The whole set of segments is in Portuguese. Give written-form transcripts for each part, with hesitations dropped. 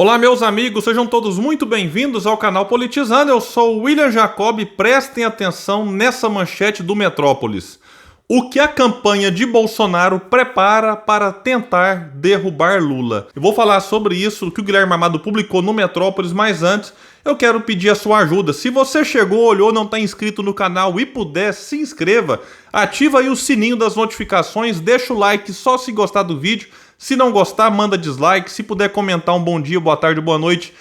Olá, meus amigos, sejam todos muito bem-vindos ao canal Politizando. Eu sou o William Jacob e prestem atenção nessa manchete do Metrópolis. O que a campanha de Bolsonaro prepara para tentar derrubar Lula? Eu vou falar sobre isso, o que o Guilherme Amado publicou no Metrópolis, mas antes eu quero pedir a sua ajuda. Se você chegou, olhou, não está inscrito no canal e puder, se inscreva. Ativa aí o sininho das notificações, deixa o like só se gostar do vídeo. Se não gostar, manda dislike. Se puder comentar um bom dia, boa tarde, boa noite,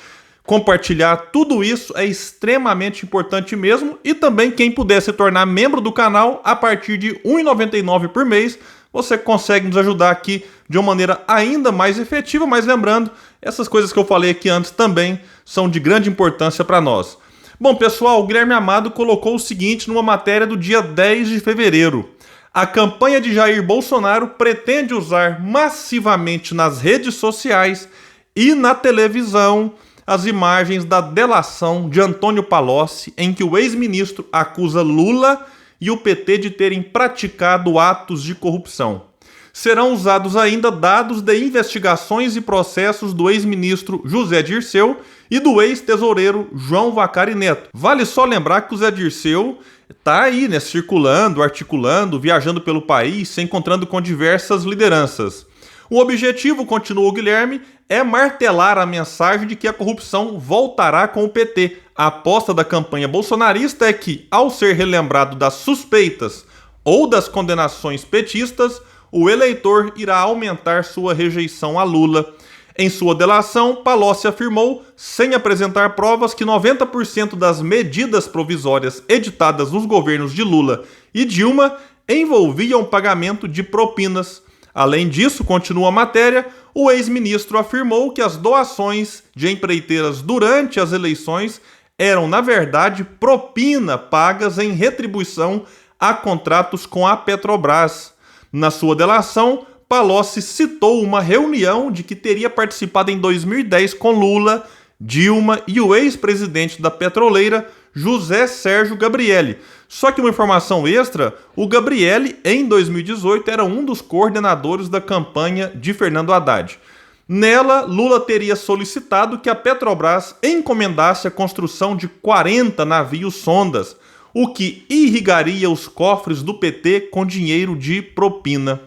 compartilhar, tudo isso é extremamente importante mesmo. E também quem puder se tornar membro do canal a partir de R$ 1,99 por mês, você consegue nos ajudar aqui de uma maneira ainda mais efetiva. Mas lembrando, essas coisas que eu falei aqui antes também são de grande importância para nós. Bom, pessoal, o Guilherme Amado colocou o seguinte numa matéria do dia 10 de fevereiro. A campanha de Jair Bolsonaro pretende usar massivamente nas redes sociais e na televisão as imagens da delação de Antônio Palocci, em que o ex-ministro acusa Lula e o PT de terem praticado atos de corrupção. Serão usados ainda dados de investigações e processos do ex-ministro José Dirceu e do ex-tesoureiro João Vacari Neto. Vale só lembrar que o Zé Dirceu está aí, circulando, articulando, viajando pelo país, se encontrando com diversas lideranças. O objetivo, continuou Guilherme, é martelar a mensagem de que a corrupção voltará com o PT. A aposta da campanha bolsonarista é que, ao ser relembrado das suspeitas ou das condenações petistas, o eleitor irá aumentar sua rejeição a Lula. Em sua delação, Palocci afirmou, sem apresentar provas, que 90% das medidas provisórias editadas nos governos de Lula e Dilma envolviam pagamento de propinas. Além disso, continua a matéria, o ex-ministro afirmou que as doações de empreiteiras durante as eleições eram, na verdade, propina pagas em retribuição a contratos com a Petrobras. Na sua delação, Palocci citou uma reunião de que teria participado em 2010 com Lula, Dilma e o ex-presidente da petroleira, José Sérgio Gabrielli. Só que uma informação extra, o Gabrielli, em 2018, era um dos coordenadores da campanha de Fernando Haddad. Nela, Lula teria solicitado que a Petrobras encomendasse a construção de 40 navios sondas, o que irrigaria os cofres do PT com dinheiro de propina.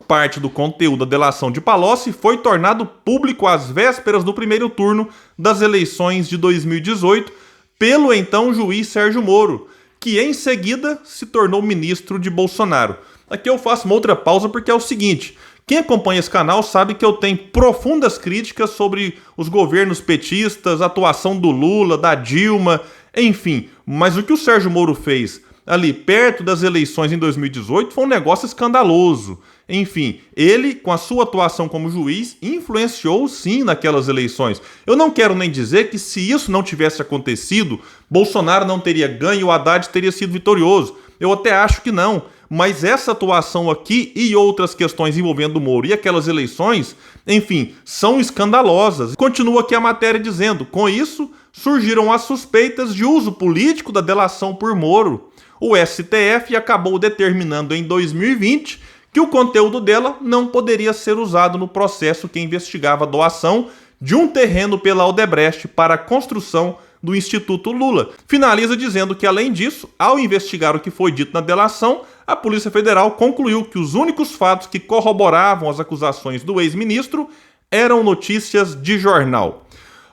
Parte do conteúdo da delação de Palocci foi tornado público às vésperas do primeiro turno das eleições de 2018 pelo então juiz Sérgio Moro, que em seguida se tornou ministro de Bolsonaro. Aqui eu faço uma outra pausa porque é o seguinte: quem acompanha esse canal sabe que eu tenho profundas críticas sobre os governos petistas, a atuação do Lula, da Dilma, enfim. Mas o que o Sérgio Moro fez ali perto das eleições em 2018 foi um negócio escandaloso. Enfim, ele, com a sua atuação como juiz, influenciou sim naquelas eleições. Eu não quero nem dizer que se isso não tivesse acontecido, Bolsonaro não teria ganho e o Haddad teria sido vitorioso. Eu até acho que não. Mas essa atuação aqui e outras questões envolvendo o Moro e aquelas eleições, enfim, são escandalosas. Continua aqui a matéria dizendo, com isso, surgiram as suspeitas de uso político da delação por Moro. O STF acabou determinando em 2020 que o conteúdo dela não poderia ser usado no processo que investigava a doação de um terreno pela Odebrecht para a construção do Instituto Lula. Finaliza dizendo que, além disso, ao investigar o que foi dito na delação, a Polícia Federal concluiu que os únicos fatos que corroboravam as acusações do ex-ministro eram notícias de jornal.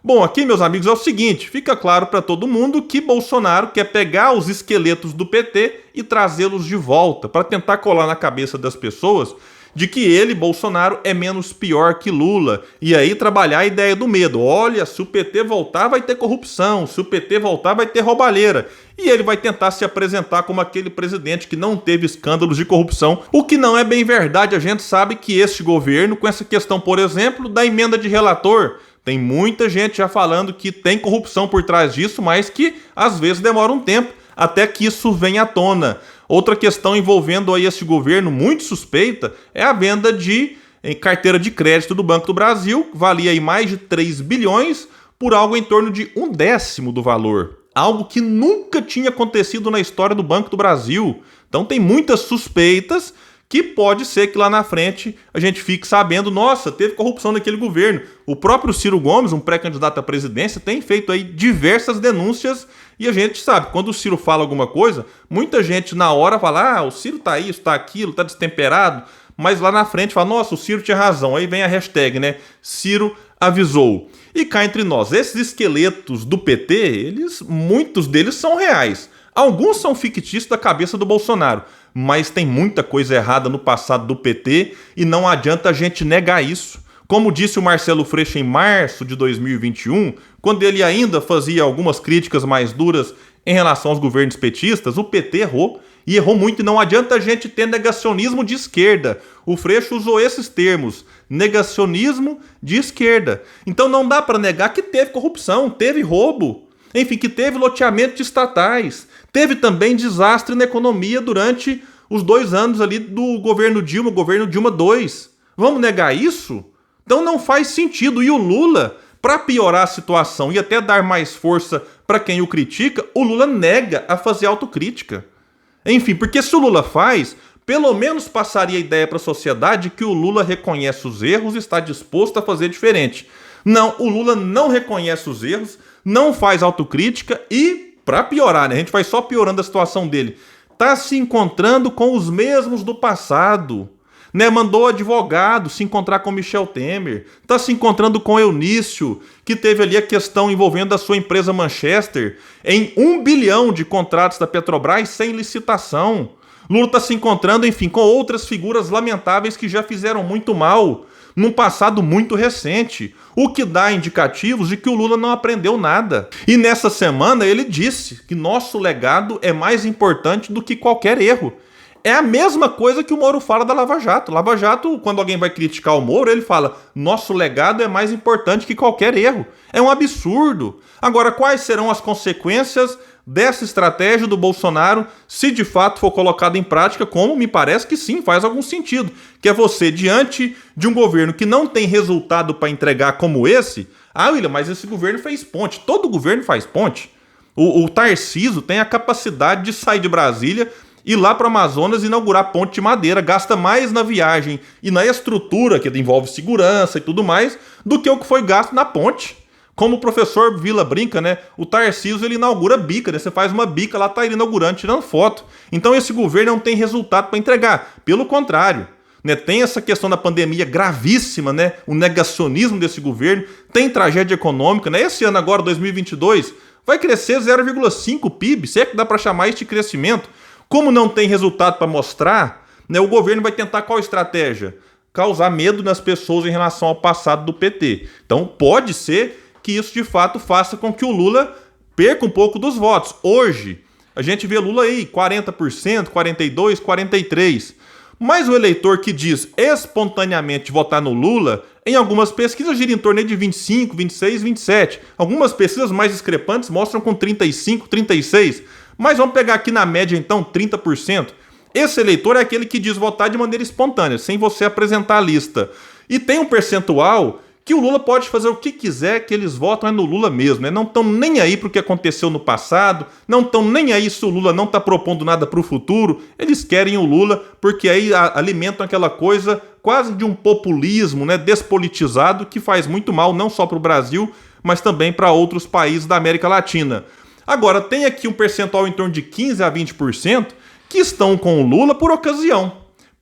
Bom, aqui, meus amigos, é o seguinte, fica claro para todo mundo que Bolsonaro quer pegar os esqueletos do PT e trazê-los de volta, para tentar colar na cabeça das pessoas de que ele, Bolsonaro, é menos pior que Lula, e aí trabalhar a ideia do medo. Olha, se o PT voltar vai ter corrupção, se o PT voltar vai ter roubalheira, e ele vai tentar se apresentar como aquele presidente que não teve escândalos de corrupção, o que não é bem verdade. A gente sabe que este governo, com essa questão, por exemplo, da emenda de relator, tem muita gente já falando que tem corrupção por trás disso, mas que às vezes demora um tempo até que isso venha à tona. Outra questão envolvendo aí esse governo muito suspeita é a venda de carteira de crédito do Banco do Brasil, que valia aí mais de 3 bilhões por algo em torno de 1/10 do valor. Algo que nunca tinha acontecido na história do Banco do Brasil. Então tem muitas suspeitas que pode ser que lá na frente a gente fique sabendo, nossa, teve corrupção naquele governo. O próprio Ciro Gomes, um pré-candidato à presidência, tem feito aí diversas denúncias e a gente sabe, quando o Ciro fala alguma coisa, muita gente na hora fala, o Ciro tá isso, tá aquilo, tá destemperado, mas lá na frente fala, nossa, o Ciro tinha razão. Aí vem a hashtag, né? Ciro avisou. E cá entre nós, esses esqueletos do PT, muitos deles são reais. Alguns são fictícios da cabeça do Bolsonaro, mas tem muita coisa errada no passado do PT e não adianta a gente negar isso. Como disse o Marcelo Freixo em março de 2021, quando ele ainda fazia algumas críticas mais duras em relação aos governos petistas, o PT errou. E errou muito, e não adianta a gente ter negacionismo de esquerda. O Freixo usou esses termos, negacionismo de esquerda. Então não dá para negar que teve corrupção, teve roubo, enfim, que teve loteamento de estatais, teve também desastre na economia durante os 2 anos ali do governo Dilma, governo Dilma II. Vamos negar isso? Então não faz sentido. E o Lula, para piorar a situação e até dar mais força para quem o critica, o Lula nega a fazer autocrítica. Enfim, porque se o Lula faz, pelo menos passaria a ideia para a sociedade que o Lula reconhece os erros e está disposto a fazer diferente. Não, o Lula não reconhece os erros, não faz autocrítica e, para piorar, né, a gente vai só piorando a situação dele, está se encontrando com os mesmos do passado. Né, mandou advogado se encontrar com Michel Temer, está se encontrando com Eunício, que teve ali a questão envolvendo a sua empresa Manchester, em 1 bilhão de contratos da Petrobras sem licitação. Lula está se encontrando, enfim, com outras figuras lamentáveis que já fizeram muito mal, num passado muito recente, o que dá indicativos de que o Lula não aprendeu nada. E nessa semana ele disse que nosso legado é mais importante do que qualquer erro. É a mesma coisa que o Moro fala da Lava Jato. Lava Jato, quando alguém vai criticar o Moro, ele fala, nosso legado é mais importante que qualquer erro. É um absurdo. Agora, quais serão as consequências dessa estratégia do Bolsonaro se de fato for colocada em prática, como me parece que sim, faz algum sentido? Que é você, diante de um governo que não tem resultado para entregar como esse, William, mas esse governo fez ponte. Todo governo faz ponte. O Tarcísio tem a capacidade de sair de Brasília, ir lá para o Amazonas e inaugurar ponte de madeira, gasta mais na viagem e na estrutura, que envolve segurança e tudo mais, do que o que foi gasto na ponte. Como o professor Vila brinca, né? O Tarcísio, ele inaugura bica, né? Você faz uma bica, lá tá ele inaugurando, tirando foto. Então esse governo não tem resultado para entregar. Pelo contrário, né? Tem essa questão da pandemia gravíssima, né? O negacionismo desse governo, tem tragédia econômica, né? Esse ano agora, 2022, vai crescer 0,5 PIB, se é que dá para chamar este crescimento. Como não tem resultado para mostrar, né, o governo vai tentar qual estratégia? Causar medo nas pessoas em relação ao passado do PT. Então pode ser que isso de fato faça com que o Lula perca um pouco dos votos. Hoje, a gente vê Lula aí 40%, 42%, 43%. Mas o eleitor que diz espontaneamente votar no Lula, em algumas pesquisas gira em torno de 25%, 26%, 27%. Algumas pesquisas mais discrepantes mostram com 35%, 36%. Mas vamos pegar aqui na média, então, 30%. Esse eleitor é aquele que diz votar de maneira espontânea, sem você apresentar a lista. E tem um percentual que o Lula pode fazer o que quiser, que eles votam no Lula mesmo. Né? Não estão nem aí para o que aconteceu no passado, não estão nem aí se o Lula não está propondo nada para o futuro. Eles querem o Lula porque aí alimentam aquela coisa quase de um populismo, né, despolitizado, que faz muito mal não só para o Brasil, mas também para outros países da América Latina. Agora, tem aqui um percentual em torno de 15% a 20% que estão com o Lula por ocasião.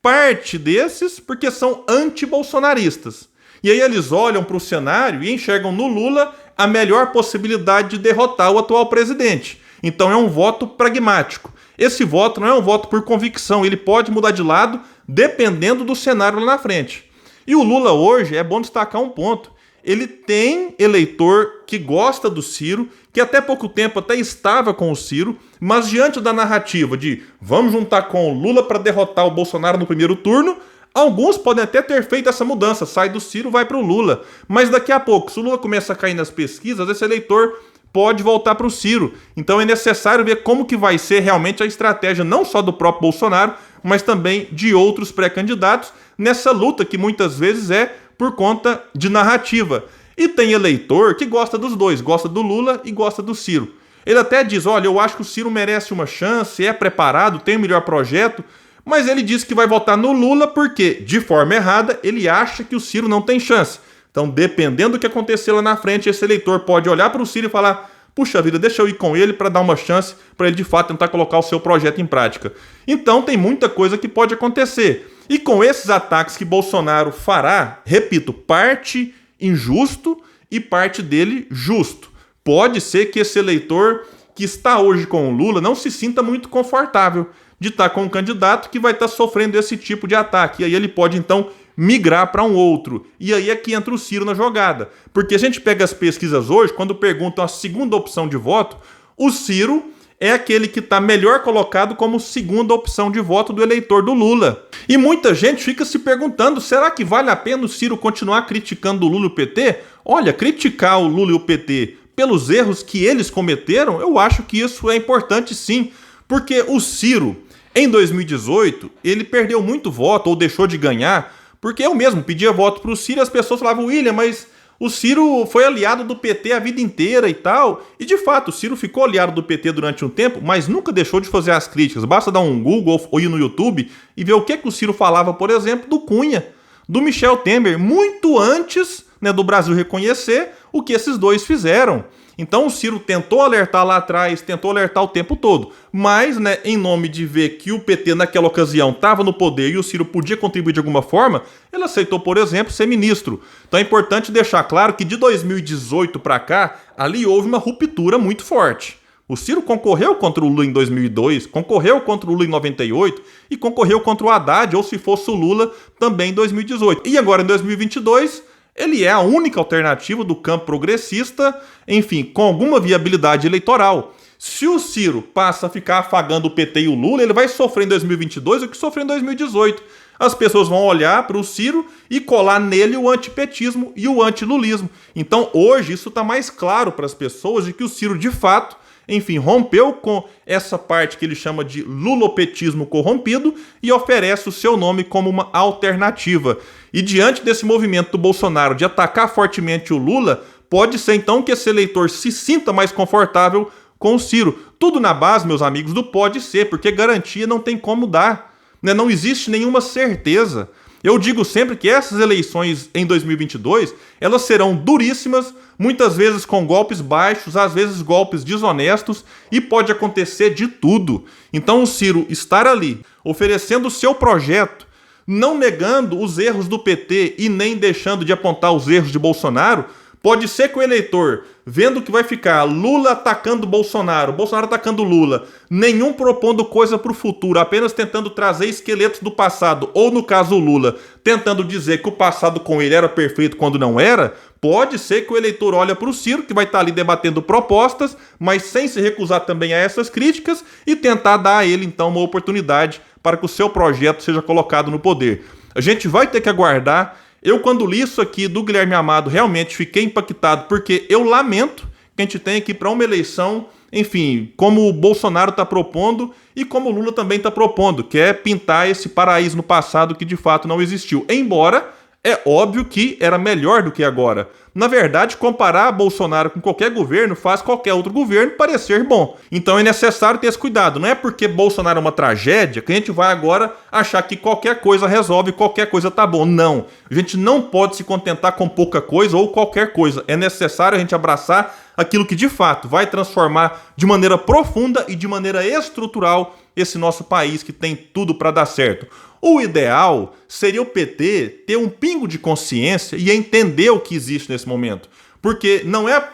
Parte desses porque são anti-bolsonaristas. E aí eles olham para o cenário e enxergam no Lula a melhor possibilidade de derrotar o atual presidente. Então é um voto pragmático. Esse voto não é um voto por convicção, ele pode mudar de lado dependendo do cenário lá na frente. E o Lula hoje, é bom destacar um ponto, ele tem eleitor que gosta do Ciro, que até pouco tempo até estava com o Ciro, mas diante da narrativa de vamos juntar com o Lula para derrotar o Bolsonaro no primeiro turno, alguns podem até ter feito essa mudança, sai do Ciro, vai para o Lula. Mas daqui a pouco, se o Lula começa a cair nas pesquisas, esse eleitor pode voltar para o Ciro. Então é necessário ver como que vai ser realmente a estratégia, não só do próprio Bolsonaro, mas também de outros pré-candidatos, nessa luta que muitas vezes é por conta de narrativa. E tem eleitor que gosta dos dois, gosta do Lula e gosta do Ciro. Ele até diz, olha, eu acho que o Ciro merece uma chance, é preparado, tem o melhor projeto, Mas ele disse que vai votar no Lula porque, de forma errada, ele acha que o Ciro não tem chance. Então, dependendo do que acontecer lá na frente, esse eleitor pode olhar para o Ciro e falar: puxa vida, deixa eu ir com ele para dar uma chance para ele de fato tentar colocar o seu projeto em prática. Então tem muita coisa que pode acontecer. E com esses ataques que Bolsonaro fará, repito, parte injusto e parte dele justo. Pode ser que esse eleitor que está hoje com o Lula não se sinta muito confortável de estar com um candidato que vai estar sofrendo esse tipo de ataque. E aí ele pode então migrar para um outro. E aí é que entra o Ciro na jogada. Porque a gente pega as pesquisas hoje, quando perguntam a segunda opção de voto, o Ciro é aquele que está melhor colocado como segunda opção de voto do eleitor do Lula. E muita gente fica se perguntando, será que vale a pena o Ciro continuar criticando o Lula e o PT? Olha, criticar o Lula e o PT pelos erros que eles cometeram, eu acho que isso é importante sim. Porque o Ciro, em 2018, ele perdeu muito voto ou deixou de ganhar, porque eu mesmo pedia voto para o Ciro e as pessoas falavam: William, mas o Ciro foi aliado do PT a vida inteira e tal. E de fato, o Ciro ficou aliado do PT durante um tempo, mas nunca deixou de fazer as críticas. Basta dar um Google ou ir no YouTube e ver o que o Ciro falava, por exemplo, do Cunha, do Michel Temer, muito antes, né, do Brasil reconhecer o que esses dois fizeram. Então o Ciro tentou alertar lá atrás, tentou alertar o tempo todo, mas, né, em nome de ver que o PT naquela ocasião estava no poder e o Ciro podia contribuir de alguma forma, ele aceitou, por exemplo, ser ministro. Então é importante deixar claro que de 2018 para cá, ali houve uma ruptura muito forte. O Ciro concorreu contra o Lula em 2002, concorreu contra o Lula em 98 e concorreu contra o Haddad, ou se fosse o Lula, também em 2018. E agora em 2022... ele é a única alternativa do campo progressista, enfim, com alguma viabilidade eleitoral. Se o Ciro passa a ficar afagando o PT e o Lula, ele vai sofrer em 2022 o que sofreu em 2018. As pessoas vão olhar para o Ciro e colar nele o antipetismo e o antilulismo. Então, hoje, isso está mais claro para as pessoas de que o Ciro, de fato, enfim, rompeu com essa parte que ele chama de lulopetismo corrompido e oferece o seu nome como uma alternativa. E diante desse movimento do Bolsonaro de atacar fortemente o Lula, pode ser então que esse eleitor se sinta mais confortável com o Ciro. Tudo na base, meus amigos, do pode ser, porque garantia não tem como dar, né? Não existe nenhuma certeza. Eu digo sempre que essas eleições em 2022, elas serão duríssimas, muitas vezes com golpes baixos, às vezes golpes desonestos, e pode acontecer de tudo. Então o Ciro estar ali, oferecendo o seu projeto, não negando os erros do PT e nem deixando de apontar os erros de Bolsonaro, pode ser que o eleitor, vendo que vai ficar Lula atacando Bolsonaro, Bolsonaro atacando Lula, nenhum propondo coisa para o futuro, apenas tentando trazer esqueletos do passado, ou no caso o Lula, tentando dizer que o passado com ele era perfeito quando não era, pode ser que o eleitor olhe para o Ciro, que vai estar ali debatendo propostas, mas sem se recusar também a essas críticas, e tentar dar a ele então uma oportunidade para que o seu projeto seja colocado no poder. A gente vai ter que aguardar. Eu, quando li isso aqui do Guilherme Amado, realmente fiquei impactado, porque eu lamento que a gente tenha que ir para uma eleição, enfim, como o Bolsonaro está propondo e como o Lula também está propondo, que é pintar esse paraíso no passado que de fato não existiu. Embora é óbvio que era melhor do que agora. Na verdade, comparar Bolsonaro com qualquer governo faz qualquer outro governo parecer bom. Então é necessário ter esse cuidado. Não é porque Bolsonaro é uma tragédia que a gente vai agora achar que qualquer coisa resolve, qualquer coisa tá bom. Não. A gente não pode se contentar com pouca coisa ou qualquer coisa. É necessário a gente abraçar aquilo que de fato vai transformar de maneira profunda e de maneira estrutural esse nosso país que tem tudo para dar certo. O ideal seria o PT ter um pingo de consciência e entender o que existe nesse momento. Porque não é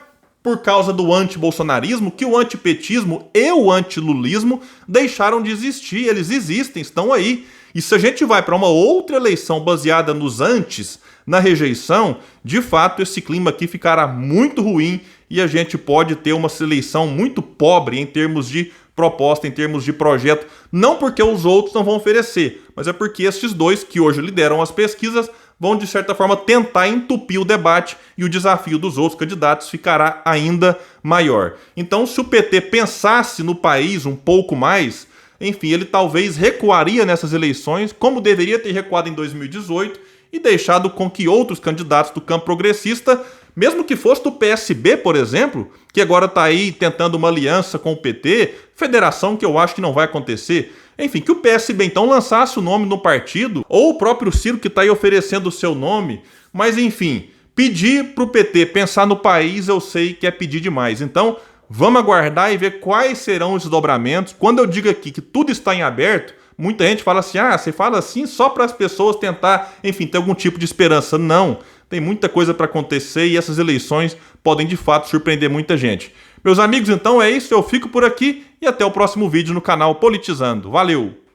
por causa do antibolsonarismo que o antipetismo e o antilulismo deixaram de existir. Eles existem, estão aí. E se a gente vai para uma outra eleição baseada nos antes, na rejeição, de fato esse clima aqui ficará muito ruim e a gente pode ter uma eleição muito pobre em termos de proposta, em termos de projeto, não porque os outros não vão oferecer, mas é porque esses dois que hoje lideram as pesquisas vão, de certa forma, tentar entupir o debate e o desafio dos outros candidatos ficará ainda maior. Então, se o PT pensasse no país um pouco mais, enfim, ele talvez recuaria nessas eleições, como deveria ter recuado em 2018, e deixado com que outros candidatos do campo progressista, mesmo que fosse do PSB, por exemplo, que agora está aí tentando uma aliança com o PT, federação que eu acho que não vai acontecer, Enfim, que o PSB então lançasse o nome no partido, ou o próprio Ciro que está aí oferecendo o seu nome, mas enfim, pedir para o PT pensar no país eu sei que é pedir demais. Então, vamos aguardar e ver quais serão os desdobramentos. Quando eu digo aqui que tudo está em aberto, muita gente fala assim, você fala assim só para as pessoas tentar, enfim, ter algum tipo de esperança. Não, tem muita coisa para acontecer e essas eleições podem de fato surpreender muita gente. Meus amigos, então é isso, eu fico por aqui e até o próximo vídeo no canal Politizando. Valeu!